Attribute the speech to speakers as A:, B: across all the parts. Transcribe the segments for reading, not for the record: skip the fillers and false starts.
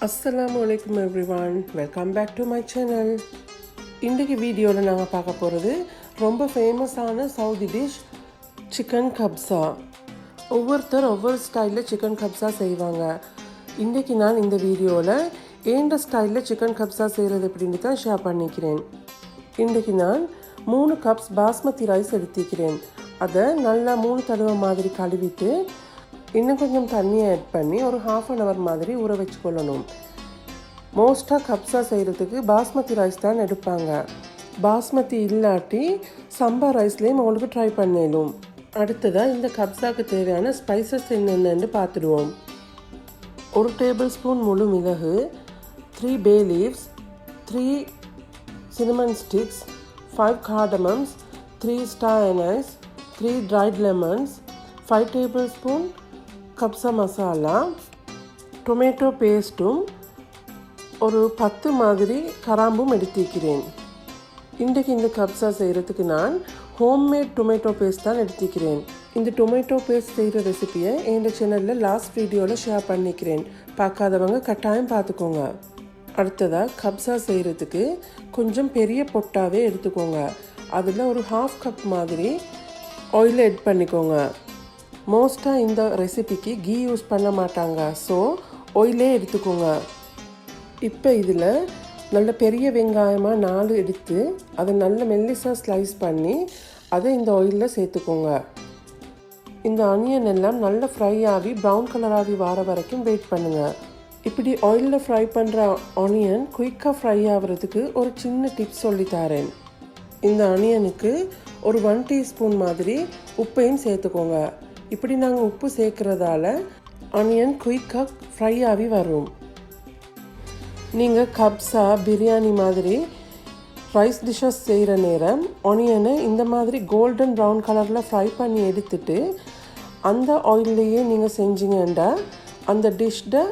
A: Assalamualaikum everyone, welcome back to my channel. இன்றைக்கு வீடியோவில் நாங்கள் பார்க்க போகிறது ரொம்ப ஃபேமஸான சவுதி டிஷ் சிக்கன் கப்ஸா. ஒவ்வொருத்தர் ஒவ்வொரு ஸ்டைலில் சிக்கன் கப்ஸா செய்வாங்க. இன்றைக்கி நான் இந்த வீடியோவில் ஏண்ட ஸ்டைலில் சிக்கன் கப்ஸா செய்கிறது எப்படின்னு தான் ஷேர் பண்ணிக்கிறேன். இன்றைக்கி நான் 3 கப்ஸ் பாஸ்மதி ரைஸ் எடுத்துக்கிறேன். அதை நல்லா 3 தடவை மாதிரி கழுவிட்டு இன்னும் கொஞ்சம் தண்ணியை ஆட் பண்ணி ஒரு ½ அன் ஹவர் மாதிரி ஊற வச்சுக்கொள்ளணும். மோஸ்ட்டாக கப்ஸா செய்கிறதுக்கு பாஸ்மதி ரைஸ் தான் எடுப்பாங்க. பாஸ்மதி இல்லாட்டி சம்பா ரைஸ்லேயும் உங்களுக்கு ட்ரை பண்ணிடும். அடுத்ததாக இந்த கப்ஸாவுக்கு தேவையான ஸ்பைசஸ் என்னென்னு பார்த்துடுவோம். 1 டேபிள் ஸ்பூன் முழு மிளகு, 3 பே leaves, 3 cinnamon sticks, 5 cardamoms, 3 star anise, 3 dried lemons, 5 tablespoon கப்ஸா மசாலா, டொமேட்டோ பேஸ்ட்டும் ஒரு 10 மாதிரி கராம்பும் எடுத்துக்கிறேன். இன்றைக்கு இந்த கப்ஸா செய்கிறதுக்கு நான் ஹோம்மேட் டொமேட்டோ பேஸ்ட் தான் எடுத்துக்கிறேன். இந்த டொமேட்டோ பேஸ்ட் செய்கிற ரெசிபியை எங்கள் சேனலில் லாஸ்ட் வீடியோவில் ஷேர் பண்ணிக்கிறேன். பார்க்காதவங்க கட்டாயம் பார்த்துக்கோங்க. அடுத்ததாக கப்ஸா செய்கிறதுக்கு கொஞ்சம் பெரிய பொட்டாவே எடுத்துக்கோங்க. அதில் ஒரு ½ கப் மாதிரி ஆயில் ஆட் பண்ணிக்கோங்க. மோஸ்ட்டாக இந்த ரெசிபிக்கு கீ யூஸ் பண்ண மாட்டாங்க, ஸோ ஆயிலே எடுத்துக்கோங்க. இப்போ இதில் நல்ல பெரிய வெங்காயமாக 4 எடுத்து அதை நல்ல மெல்லிஸாக ஸ்லைஸ் பண்ணி அதை இந்த ஆயிலில் சேர்த்துக்கோங்க. இந்த ஆனியன் எல்லாம் நல்ல ஃப்ரை ஆகி ப்ரௌன் கலர் ஆகி வர வரைக்கும் வெயிட் பண்ணுங்கள். இப்படி ஆயிலில் ஃப்ரை பண்ணுற ஆனியன் குயிக்காக ஃப்ரை ஆகிறதுக்கு ஒரு சின்ன டிப்ஸ் சொல்லித்தரேன். இந்த ஆனியனுக்கு ஒரு 1 டீஸ்பூன் மாதிரி உப்பையும் சேர்த்துக்கோங்க. இப்படி நாங்கள் உப்பு சேர்க்குறதால ஆனியன் குயிக்காக ஃப்ரை ஆகி வரும். நீங்கள் கப்ஸா பிரியாணி மாதிரி ரைஸ் டிஷ்ஷஸ் செய்கிற நேரம் ஆனியனை இந்த மாதிரி கோல்டன் ப்ரௌன் கலரில் ஃப்ரை பண்ணி எடுத்துட்டு அந்த ஆயில்லையே நீங்கள் செஞ்சீங்கன்னா அந்த டிஷ்ட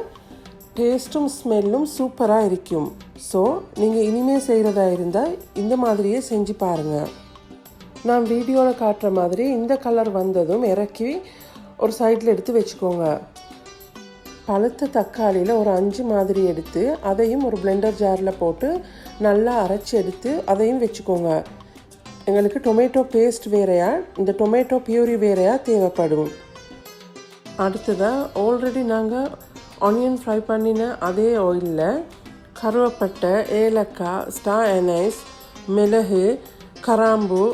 A: டேஸ்ட்டும் ஸ்மெல்லும் சூப்பராக இருக்கும். ஸோ நீங்கள் இனிமேல் செய்கிறதா இருந்தால் இந்த மாதிரியே செஞ்சு பாருங்கள். நான் வீடியோவில் காட்டுற மாதிரி இந்த கலர் வந்ததும் இறக்கி ஒரு சைடில் எடுத்து வச்சுக்கோங்க. பழுத்த தக்காளியில் ஒரு 5 மாதிரி எடுத்து அதையும் ஒரு பிளெண்டர் ஜாரில் போட்டு நல்லா அரைச்சி எடுத்து அதையும் வச்சுக்கோங்க. எங்களுக்கு டொமேட்டோ பேஸ்ட் வேறையா இந்த டொமேட்டோ பியூரி வேறையா தேவைப்படும். அடுத்ததாக ஆல்ரெடி நாங்கள் ஆனியன் ஃப்ரை பண்ணின அதே ஆயிலில் கருவேப்பட்டை, ஏலக்காய், ஸ்டார் அனைஸ், மிளகு, கராம்பு,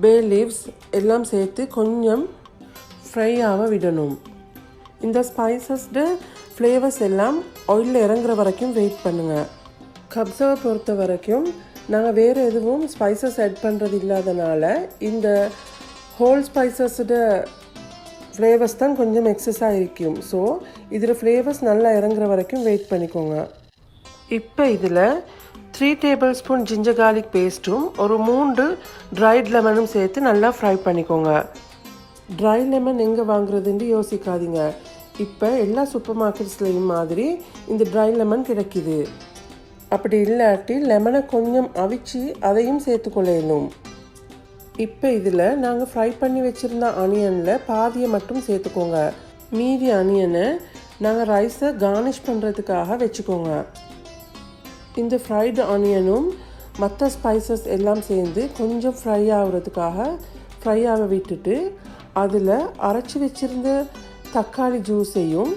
A: பே லீவ்ஸ் எல்லாம் சேர்த்து கொஞ்சம் ஃப்ரை ஆக விடணும். இந்த ஸ்பைசஸ்டு ஃப்ளேவர்ஸ் எல்லாம் ஆயிலில் இறங்குற வரைக்கும் வெயிட் பண்ணுங்கள். கப்ஸாவை பொறுத்த வரைக்கும் நாங்கள் வேறு எதுவும் ஸ்பைசஸ் ஆட் பண்ணுறது இல்லாதனால இந்த ஹோல் ஸ்பைசஸ்டு ஃப்ளேவர்ஸ் தான் கொஞ்சம் எக்ஸஸாக இருக்கும். ஸோ இதில் ஃப்ளேவர்ஸ் நல்லா இறங்குற வரைக்கும் வெயிட் பண்ணிக்கோங்க. இப்போ இதில் 3 டேபிள் ஸ்பூன் ஜிஞ்சர் கார்லிக் பேஸ்ட்டும் ஒரு 3 ட்ரைட் லெமனும் சேர்த்து நல்லா ஃப்ரை பண்ணிக்கோங்க. ட்ரை லெமன் எங்கே வாங்குறதுன்னு யோசிக்காதீங்க. இப்போ எல்லா சூப்பர் மார்க்கெட்ஸ்லேயும் மாதிரி இந்த ட்ரை லெமன் கிடைக்கிது. அப்படி இல்லாட்டி லெமனை கொஞ்சம் அவிச்சு அதையும் சேர்த்துக்கொள்ளணும். இப்போ இதில் நாங்கள் ஃப்ரை பண்ணி வச்சுருந்த ஆனியனில் பாதியை மட்டும் சேர்த்துக்கோங்க. மீதி ஆனியனை நாங்கள் ரைஸை கார்னிஷ் பண்ணுறதுக்காக வச்சுக்கோங்க. இந்த ஃப்ரைடு ஆனியனும் மற்ற ஸ்பைசஸ் எல்லாம் சேர்ந்து கொஞ்சம் ஃப்ரை ஆகிறதுக்காக ஃப்ரை ஆக விட்டுட்டு அதில் அரைச்சி வச்சுருந்த தக்காளி ஜூஸையும்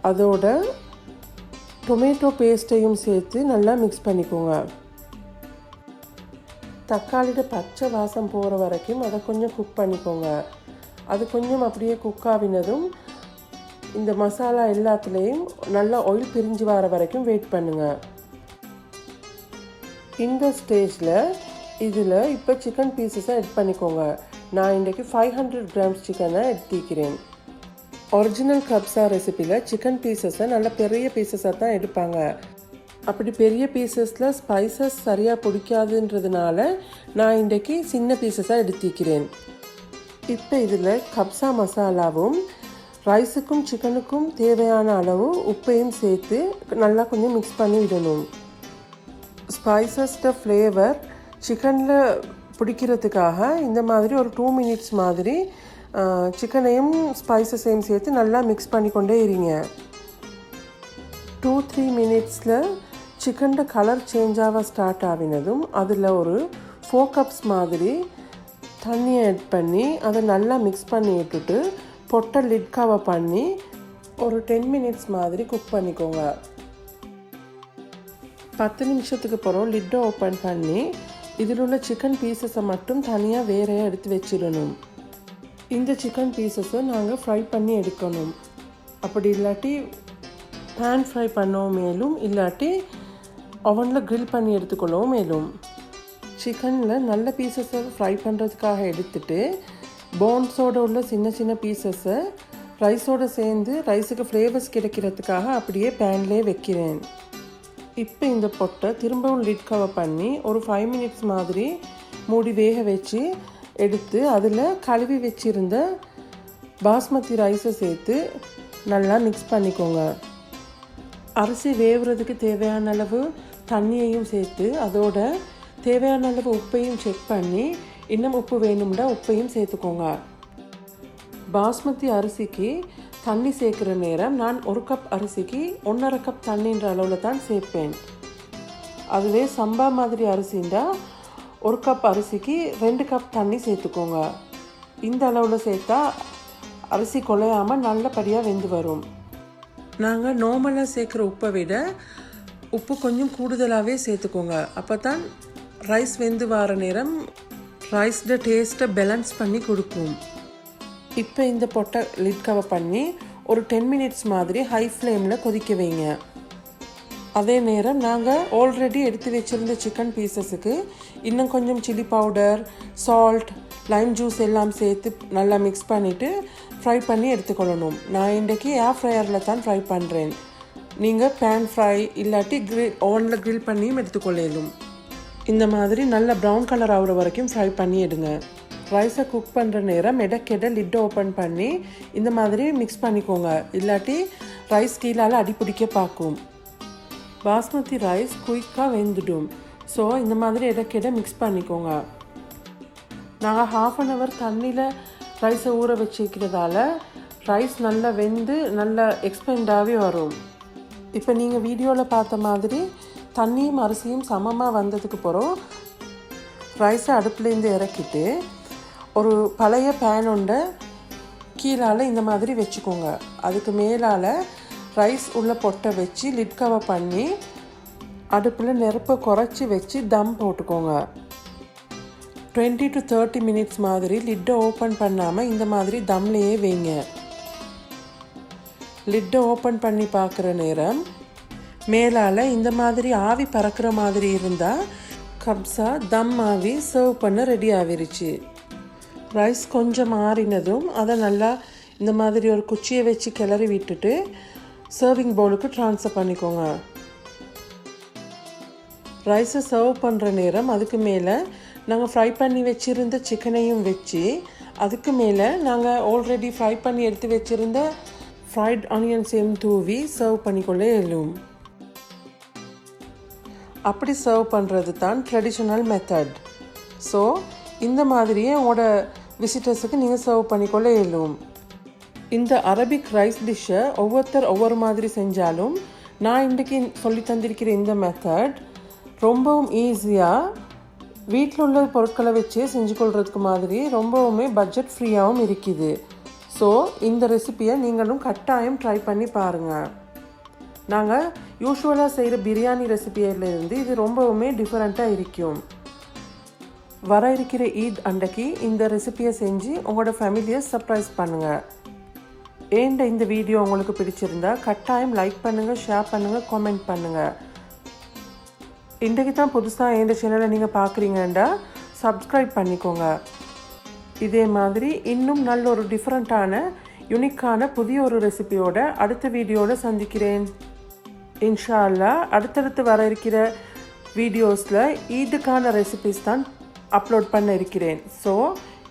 A: அதோட டொமேட்டோ பேஸ்ட்டையும் சேர்த்து நல்லா மிக்ஸ் பண்ணிக்கோங்க. தக்காளியோட பச்சை வாசம் போகிற வரைக்கும் அதை கொஞ்சம் குக் பண்ணிக்கோங்க. அது கொஞ்சம் அப்படியே குக் ஆகினதும் இந்த மசாலா எல்லாத்துலேயும் நல்லா ஆயில் பிரிஞ்சு வர வரைக்கும் வெயிட் பண்ணுங்கள். இந்த ஸ்டேஜில் இதில் இப்போ சிக்கன் பீசஸை ஆட் பண்ணிக்கோங்க. நான் இன்றைக்கி 500 கிராம்ஸ் சிக்கனை எடுத்துக்கிறேன். ஒரிஜினல் கப்ஸா ரெசிப்பியில் சிக்கன் பீசஸை நல்ல பெரிய பீசஸாக தான் எடுப்பாங்க. அப்படி பெரிய பீசஸில் ஸ்பைசஸ் சரியாக பிடிக்காதுன்றதுனால நான் இன்றைக்கி சின்ன பீசஸாக எடுத்துக்கிறேன். இப்போ இதில் கப்ஸா மசாலாவும் ரைஸுக்கும் சிக்கனுக்கும் தேவையான அளவு உப்பையும் சேர்த்து நல்லா கொஞ்சம் மிக்ஸ் பண்ணி விடணும். ஸ்பைசஸ்ட ஃப்ளேவர் சிக்கனில் பிடிக்கிறதுக்காக இந்த மாதிரி ஒரு 2 மினிட்ஸ் மாதிரி சிக்கனையும் ஸ்பைசஸையும் சேர்த்து நல்லா மிக்ஸ் பண்ணிக்கொண்டே இருங்க. 2 2-3 மினிட்ஸில் சிக்கன் கலர் சேஞ்ச் ஆக ஸ்டார்ட் ஆகினதும் அதில் ஒரு 4 கப்ஸ் மாதிரி தண்ணியை ஆட் பண்ணி அதை நல்லா மிக்ஸ் பண்ணி விட்டுட்டு பொட்டை லிட் கவர் பண்ணி ஒரு 10 மினிட்ஸ் மாதிரி குக் பண்ணிக்கோங்க. 10 நிமிஷத்துக்கு அப்புறம் லிட்டை ஓப்பன் பண்ணி இதில் உள்ள சிக்கன் பீசஸை மட்டும் தனியாக வேறையாக எடுத்து வச்சிடணும். இந்த சிக்கன் பீசஸை நாங்கள் ஃப்ரை பண்ணி எடுக்கணும். அப்படி இல்லாட்டி பேன் ஃப்ரை பண்ணவும் மேலும், இல்லாட்டி ஓவனில் க்ரில் பண்ணி எடுத்துக்கொள்ளவும் மேலும். சிக்கனில் நல்ல பீசஸை ஃப்ரை பண்ணுறதுக்காக எடுத்துட்டு போன்ஸோடு உள்ள சின்ன சின்ன பீசஸை ரைஸோடு சேர்ந்து ரைஸுக்கு ஃப்ளேவர்ஸ் கிடைக்கிறதுக்காக அப்படியே பேன்லேயே வைக்கிறேன். இப்போ இந்த பொட்டை திரும்பவும் லிட் கவர் பண்ணி ஒரு 5 மினிட்ஸ் மாதிரி மூடி வேக வச்சு எடுத்து அதில் கழுவி வச்சுருந்த பாஸ்மதி ரைஸை சேர்த்து நல்லா மிக்ஸ் பண்ணிக்கோங்க. அரிசி வேவுறதுக்கு தேவையான அளவு தண்ணியையும் சேர்த்து அதோட தேவையான அளவு உப்பையும் செக் பண்ணி இன்னும் உப்பு வேணும்னா உப்பையும் சேர்த்துக்கோங்க. பாஸ்மதி அரிசிக்கு தண்ணி சேர்க்குற நேரம் நான் 1 கப் அரிசிக்கு 1.5 கப் தண்ணின்ற அளவில் தான் சேர்ப்பேன். அதுவே சம்பா மாதிரி அரிசிண்டா 1 கப் அரிசிக்கு 2 கப் தண்ணி சேர்த்துக்கோங்க. இந்த அளவில் சேர்த்தா அரிசி குழையாமல் நல்லபடியாக வெந்து வரும். நாங்கள் நார்மலாக சேர்க்குற உப்பை விட உப்பு கொஞ்சம் கூடுதலாகவே சேர்த்துக்கோங்க. அப்போ தான் ரைஸ் வெந்து வர நேரம் ரைஸோட டேஸ்ட்டை பேலன்ஸ் பண்ணி கொடுக்கும். இப்போ இந்த பொட்டை லிட் கவர் பண்ணி ஒரு 10 மினிட்ஸ் மாதிரி ஹை ஃப்ளேமில் கொதிக்க வைங்க. அதே நேரம் நாங்கள் ஆல்ரெடி எடுத்து வச்சுருந்த சிக்கன் பீசஸுக்கு இன்னும் கொஞ்சம் chilli powder, salt, Lime juice எல்லாம் சேர்த்து நல்லா மிக்ஸ் பண்ணிவிட்டு ஃப்ரை பண்ணி எடுத்துக்கொள்ளணும். நான் இன்றைக்கி ஏர் ஃப்ரையரில் தான் ஃப்ரை பண்ணுறேன். நீங்கள் பேன் ஃப்ரை இல்லாட்டி ஓவனில் க்ரில் பண்ணியும் எடுத்துக்கொள்ளலும். இந்த மாதிரி நல்ல ப்ரௌன் கலர் ஆகிற வரைக்கும் ஃப்ரை பண்ணி எடுங்க. ரைஸை குக் பண்ணுற நேரம் எடக்கெட லிட்டை ஓப்பன் பண்ணி இந்த மாதிரி மிக்ஸ் பண்ணிக்கோங்க. இல்லாட்டி ரைஸ் கீழால் அடிப்பிடிக்க பார்க்கும். பாஸ்மதி ரைஸ் குயிக்காக வெந்துடும். ஸோ இந்த மாதிரி எடக்கெட மிக்ஸ் பண்ணிக்கோங்க. நாங்கள் 1/2 hour தண்ணியில் ரைஸை ஊற வச்சுக்கிறதால ரைஸ் நல்லா வெந்து நல்லா எக்ஸ்பெண்டாகவே வரும். இப்போ நீங்கள் வீடியோவில் பார்த்த மாதிரி தண்ணியும் அரிசியும் சமமாக வந்ததுக்கு அப்புறம் ரைஸை அடுப்புலேருந்து இறக்கிட்டு ஒரு பழைய பேன் ஒன்றை கீழால் இந்த மாதிரி வச்சுக்கோங்க. அதுக்கு மேலால் ரைஸ் உள்ள பொட்டை வச்சு லிட் கவர் பண்ணி அடுப்பில் நெருப்பை குறைச்சி வச்சு தம் போட்டுக்கோங்க. 20 to 30 மினிட்ஸ் மாதிரி லிட்டை ஓப்பன் பண்ணாமல் இந்த மாதிரி தம்லேயே வைங்க. லிட்டை ஓப்பன் பண்ணி பார்க்குற நேரம் மேலால் இந்த மாதிரி ஆவி பறக்கிற மாதிரி இருந்தால் கப்ஸா தம் ஆவி சர்வ் பண்ண ரெடி ஆகிருச்சு. ரைஸ் கொஞ்சம் ஆறினதும் அதை நல்லா இந்த மாதிரி ஒரு குச்சியை வச்சு கிளறி விட்டுட்டு சர்விங் பவுலுக்கு ட்ரான்ஸ்ஃபர் பண்ணிக்கோங்க. ரைஸை சர்வ் பண்ணுற நேரம் அதுக்கு மேலே நாங்கள் ஃப்ரை பண்ணி வச்சுருந்த சிக்கனையும் வச்சு அதுக்கு மேலே நாங்கள் ஆல்ரெடி ஃப்ரை பண்ணி எடுத்து வச்சுருந்த ஃப்ரைட் ஆனியன்ஸையும் தூவி சர்வ் பண்ணிக்கொள்ள இயலும். அப்படி சர்வ் பண்ணுறது தான் ட்ரெடிஷ்னல் மெத்தட். ஸோ இந்த மாதிரியே உங்களோட விசிட்டர்ஸுக்கு நீங்கள் சர்வ் பண்ணிக்கொள்ள இயலும். இந்த அரபிக் ரைஸ் டிஷ்ஷை ஒவ்வொருத்தர் ஒவ்வொரு மாதிரி செஞ்சாலும் நான் இன்றைக்கி சொல்லி தந்திருக்கிற இந்த மெத்தட் ரொம்பவும் ஈஸியாக வீட்டில் உள்ள பொருட்களை வச்சே செஞ்சு கொள்றதுக்கு மாதிரி ரொம்பவுமே பட்ஜெட் ஃப்ரீயாகவும் இருக்குது. ஸோ இந்த ரெசிப்பியை நீங்களும் கட்டாயம் ட்ரை பண்ணி பாருங்கள். நாங்கள் யூஸ்வலாக செய்கிற பிரியாணி ரெசிபியிலேருந்து இது ரொம்பவுமே டிஃப்ரெண்ட்டாக இருக்கும். வர இருக்கிற ஈத் அன்றைக்கு இந்த ரெசிப்பியை செஞ்சு உங்களோட ஃபேமிலியை சர்ப்ரைஸ் பண்ணுங்கள். ஏண்ட இந்த வீடியோ உங்களுக்கு பிடிச்சிருந்தா கட்டாயம் லைக் பண்ணுங்கள், ஷேர் பண்ணுங்கள், கமெண்ட் பண்ணுங்கள். இன்றைக்கு தான் புதுசாக எந்த சேனலை நீங்கள் பார்க்குறீங்கண்டா சப்ஸ்கிரைப் பண்ணிக்கோங்க. இதே மாதிரி இன்னும் நல்ல ஒரு டிஃப்ரெண்ட்டான யூனிக்கான புதிய ஒரு ரெசிபியோட அடுத்த வீடியோவில் சந்திக்கிறேன். இன்ஷா அல்லாஹ் அடுத்தடுத்து வர இருக்கிற வீடியோஸில் ஈதுக்கான ரெசிபிஸ் தான் அப்லோட் பண்ண இருக்கிறேன். ஸோ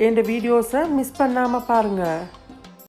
A: என் வீடியோஸை மிஸ் பண்ணாமல் பாருங்கள்.